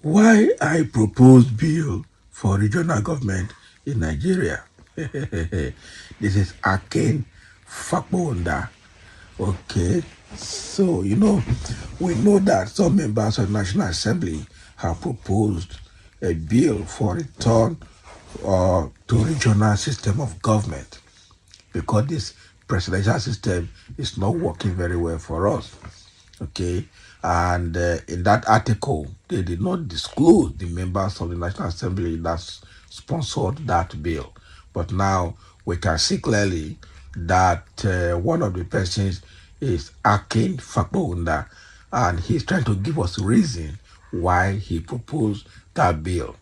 Why I proposed bill for regional government in Nigeria? This is Akin Fakbonda. Okay, so we know that some members of the National Assembly have proposed a bill for return to regional system of government because this presidential system is not working very well for us. Okay, and in that article, they did not disclose the members of the National Assembly that sponsored that bill. But now we can see clearly that one of the persons is Akin Fakbounda, and he's trying to give us a reason why he proposed that bill.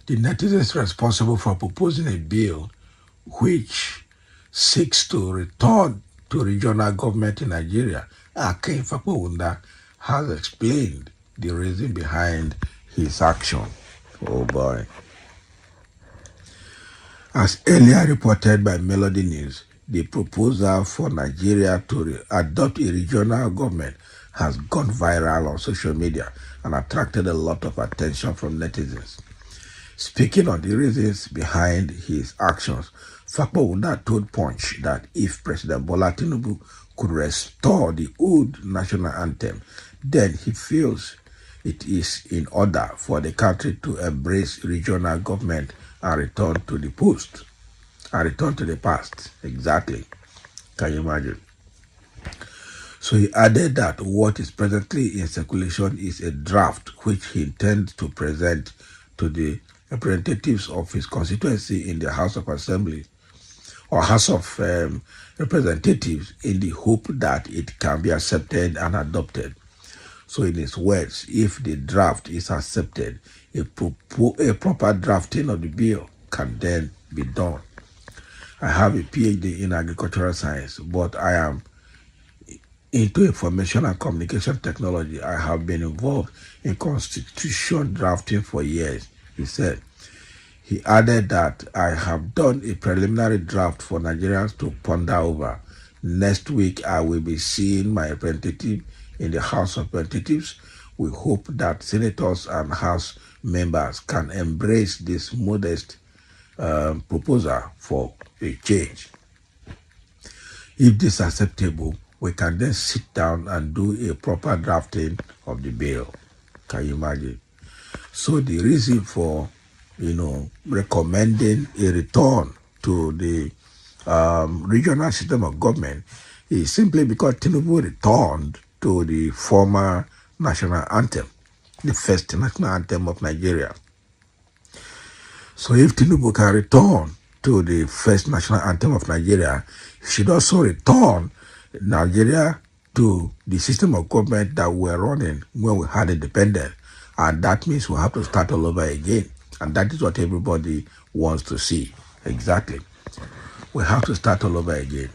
The netizens responsible for proposing a bill which seeks to return to regional government in Nigeria, Akin Fakbounda, has explained the reason behind his action. Oh boy. As earlier reported by Melody News, the proposal for Nigeria to adopt a regional government has gone viral on social media and attracted a lot of attention from netizens. Speaking on the reasons behind his actions, Fakbounda told Punch that if President Bola Tinubu could restore the old national anthem, then he feels it is in order for the country to embrace regional government and return to the past. Exactly. Can you imagine? So he added that what is presently in circulation is a draft which he intends to present to the representatives of his constituency in the House of Assembly or House of Representatives in the hope that it can be accepted and adopted. So in his words, if the draft is accepted, a proper drafting of the bill can then be done. I have a PhD in agricultural science, but I am into information and communication technology. I have been involved in constitution drafting for years, he said. He added that I have done a preliminary draft for Nigerians to ponder over. Next week, I will be seeing my representative in the House of Representatives. We hope that senators and House members can embrace this modest proposal for a change. If this is acceptable, we can then sit down and do a proper drafting of the bill. Can you imagine? So the reason for, recommending a return to the regional system of government is simply because Tinubu returned to the former national anthem, the first national anthem of Nigeria. So if Tinubu can return to the first national anthem of Nigeria, he should also return Nigeria to the system of government that we were running when we had independence. And that means we have to start all over again. And that is what everybody wants to see. Exactly. We have to start all over again.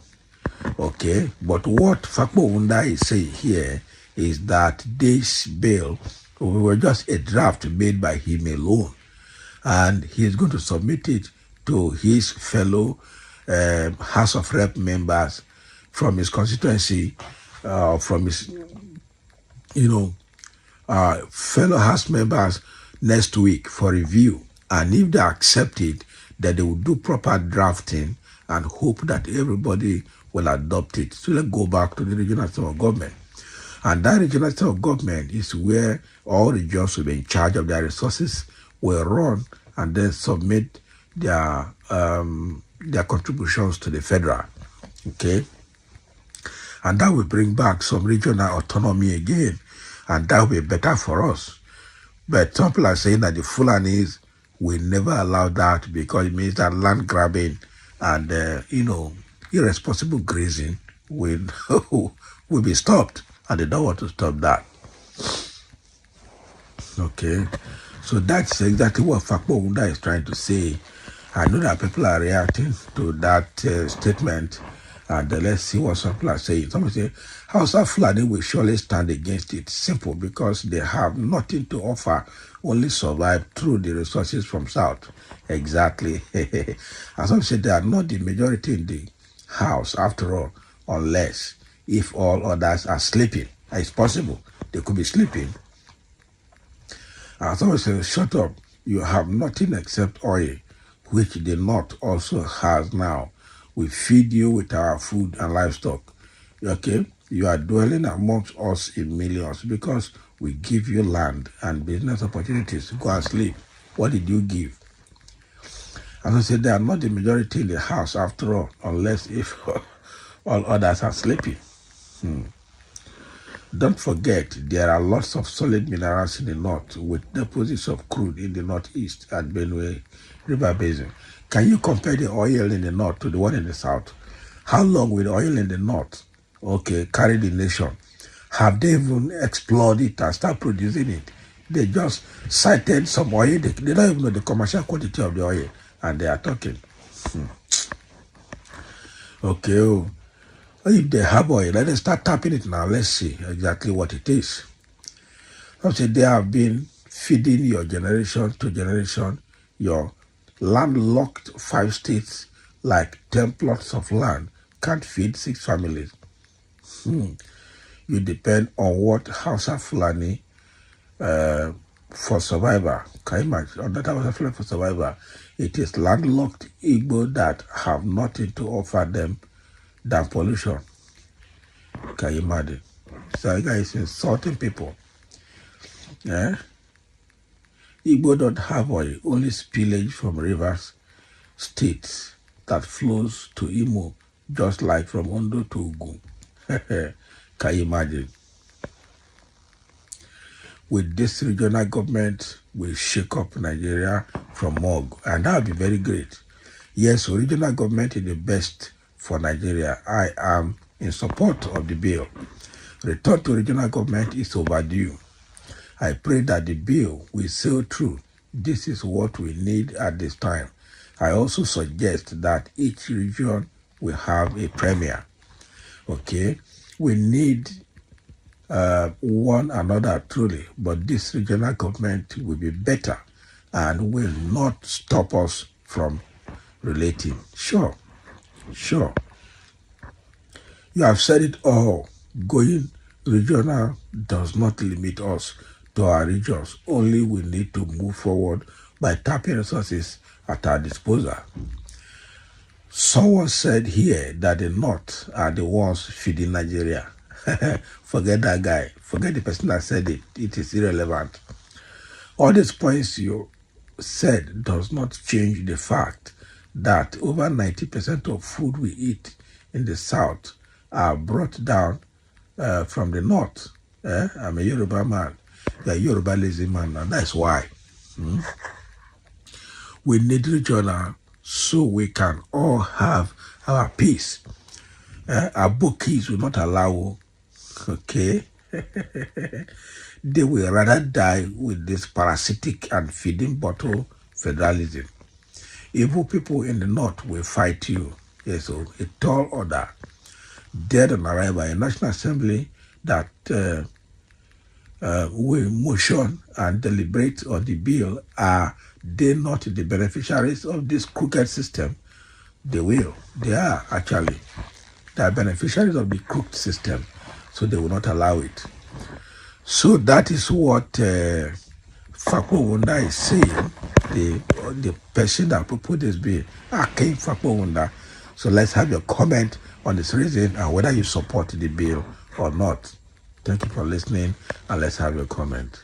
Okay? But what Fakbounda is saying here is that this bill was just a draft made by him alone. And he is going to submit it to his fellow House of Rep members from his constituency, from his, fellow House members next week for review. And if they accept it, then they will do proper drafting and hope that everybody will adopt it. So let's go back to the regional system of government. And that regional system of government is where all regions will be in charge of their resources, will run and then submit their contributions to the federal. Okay? And that will bring back some regional autonomy again. And that will be better for us. But some people are saying that the Fulanis will never allow that because it means that land grabbing and, irresponsible grazing will be stopped. And they don't want to stop that. Okay? So that's exactly what Fakbounda is trying to say. I know that people are reacting to that statement. And let's see what some people are saying. Some say, Hausa Fulani will surely stand against it. Simple, because they have nothing to offer, only survive through the resources from South. Exactly. As some say, they are not the majority in the house, after all, unless if all others are sleeping. It's possible. They could be sleeping. And someone says, shut up, you have nothing except oil, which the North also has now. We feed you with our food and livestock. Okay? You are dwelling amongst us in millions because we give you land and business opportunities. Go and sleep. What did you give? As I said, they are not the majority in the house after all, unless if all others are sleeping. Don't forget, there are lots of solid minerals in the north with deposits of crude in the northeast and Benue River Basin. Can you compare the oil in the north to the one in the south? How long will the oil in the north, carry the nation? Have they even explored it and start producing it? They just cited some oil. They don't even know the commercial quantity of the oil, and they are talking. If they have oil, let us start tapping it now. Let's see exactly what it is. They have been feeding your generation to generation, your landlocked 5 states like 10 plots of land can't feed 6 families. You depend on what Hausa Fulani for survival. Can you imagine? On that Hausa Fulani for survival, it is landlocked Igbo that have nothing to offer them than pollution. Can you imagine? So you guys insulting people. Yeah? Igbo don't have oil, only spillage from rivers, states that flows to Imo, just like from Ondo to Ogun. Can you imagine? With this regional government, we shake up Nigeria from Mog, and that would be very great. Yes, regional government is the best for Nigeria. I am in support of the bill. Return to regional government is overdue. I pray that the bill will sail through. This is what we need at this time. I also suggest that each region will have a premier. Okay? We need one another truly, but this regional government will be better and will not stop us from relating. Sure. You have said it all. Going regional does not limit us to our regions. Only we need to move forward by tapping resources at our disposal. Someone said here that the North are the ones feeding Nigeria. Forget that guy. Forget the person that said it. It is irrelevant. All these points you said does not change the fact that over 90% of food we eat in the South are brought down from the North. I'm a Yoruba man. You're a Yoruba lazy man, and that's why. We need regional so we can all have our peace. Our bookies will not allow, okay? They will rather die with this parasitic and feeding bottle federalism. Evil people in the North will fight you. Yes, so a tall order, dead on arrival, a National Assembly that will motion and deliberate on the bill. Are they not the beneficiaries of this crooked system? They will. They are actually. They are beneficiaries of the crooked system, so they will not allow it. So that is what Fakpo Wunda is saying, the person that proposed this bill. Came Fakpo Wunda. So let's have your comment on this reason and whether you support the bill or not. Thank you for listening, and let's have your comment.